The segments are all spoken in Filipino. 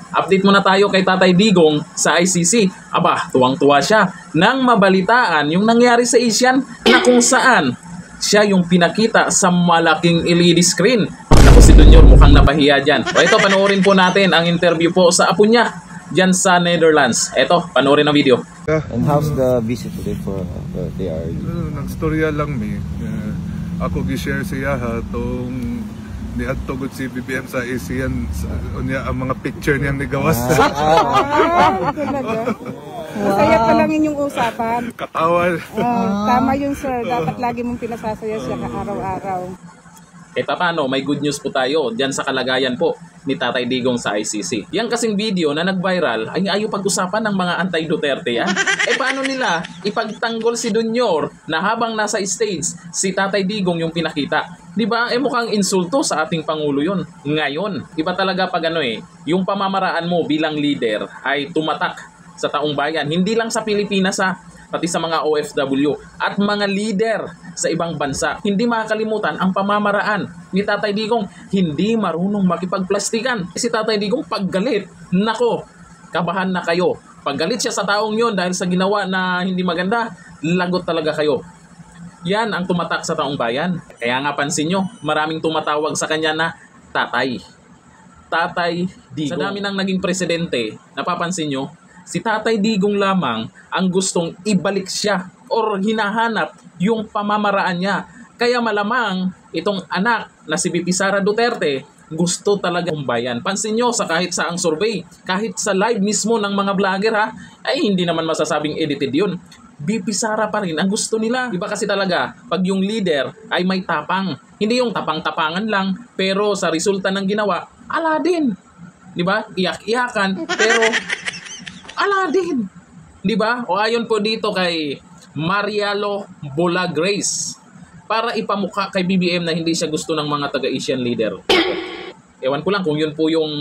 Update muna tayo kay Tatay Digong sa ICC. Aba, tuwang-tuwa siya nang mabalitaan yung nangyari sa Asian na kung saan siya yung pinakita sa malaking LED screen. Ako si Junior mukhang napahiya dyan. O ito, panoorin po natin ang interview po sa apo niya dyan sa Netherlands. Ito, panoorin ang video. And how's the visit today for the DRU? Nagstorya lang mi. Ako gi-share siya ha tong niadtogod si BBM sa ASEAN unya ang mga picture niya ni gawas. Masaya pa lang inyong usapan. Katawan. Tama yun sir, dapat lagi mong pinasasaya siya araw-araw. Kahit paano, may good news po tayo dyan sa kalagayan po ni Tatay Digong sa ICC. Yang kasing video na nag-viral ay ayaw pag-usapan ng mga anti-Duterte yan. Paano nila ipagtanggol si Junior na habang nasa stage, si Tatay Digong yung pinakita? Diba? Mukhang insulto sa ating Pangulo yun. Ngayon, iba talaga pag yung pamamaraan mo bilang leader ay tumatak sa taong bayan. Hindi lang sa Pilipinas pati sa mga OFW at mga leader sa ibang bansa. Hindi makakalimutan ang pamamaraan ni Tatay Digong. Hindi marunong makipagplastikan. Si Tatay Digong paggalit, nako, kabahan na kayo. Paggalit siya sa taong yon dahil sa ginawa na hindi maganda, lagot talaga kayo. Yan ang tumatak sa taong bayan. Kaya nga pansin nyo, maraming tumatawag sa kanya na Tatay. Tatay Digong. Sa dami ng naging presidente, napapansin nyo, si Tatay Digong lamang ang gustong ibalik siya or hinahanap yung pamamaraan niya. Kaya malamang itong anak na si BP Sara Duterte gusto talaga ng bayan. Pansin nyo sa kahit saang survey, kahit sa live mismo ng mga vlogger ay hindi naman masasabing edited yun. BP Sara pa rin ang gusto nila. Iba kasi talaga pag yung leader ay may tapang. Hindi yung tapang-tapangan lang pero sa resulta ng ginawa, ala din. Diba? Iyak-iyakan pero ala din. Diba? O ayon po dito kay Marialo Bola Grace para ipamukha kay BBM na hindi siya gusto ng mga taga-Asian leader. Ewan ko lang kung yun po yung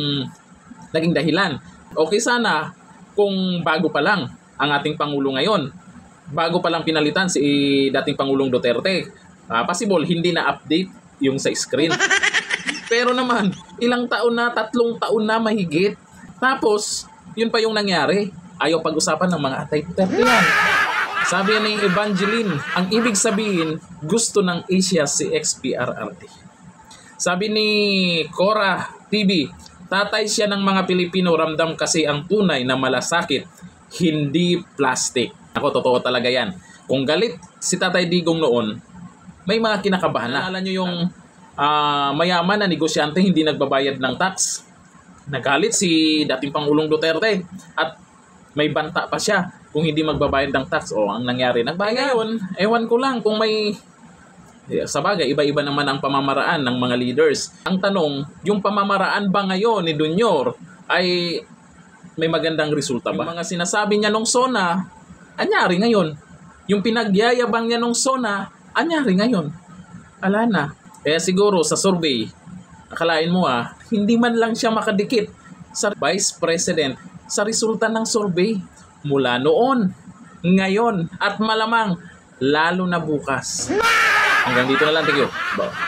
naging dahilan. Okay sana kung bago pa lang ang ating Pangulo ngayon. Bago pa lang pinalitan si dating Pangulong Duterte. Possible hindi na update yung sa screen. Pero naman, ilang taon na, 3 taon na mahigit. Tapos, yun pa yung nangyari. Ayaw pag-usapan ng mga anti-Duterte yan. Sabi ni Evangeline, ang ibig sabihin, gusto ng Asia si XPRRD. Sabi ni Cora TV, tatay siya ng mga Pilipino, ramdam kasi ang tunay na malasakit, hindi plastic. Ako, totoo talaga yan. Kung galit si Tatay Digong noon, may mga kinakabahan na. Alam nyo yung mayaman na negosyante hindi nagbabayad ng tax. Nagalit si dating Pangulong Duterte at may banta pa siya kung hindi magbabayad ng tax. O ang nangyari, nagbayad. Ngayon, ewan ko lang kung may sa bagay, iba-iba naman ang pamamaraan ng mga leaders. Ang tanong, yung pamamaraan ba ngayon ni Junior ay may magandang resulta ba? Yung mga sinasabi niya nung SONA, anyari ngayon. Yung pinagyayabang niya nung SONA, anyari ngayon. Ala na. Kaya siguro sa survey, akalain mo hindi man lang siya makadikit sa Vice President sa resulta ng survey mula noon, ngayon, at malamang lalo na bukas. Hanggang dito na lang. Thank you. Bye.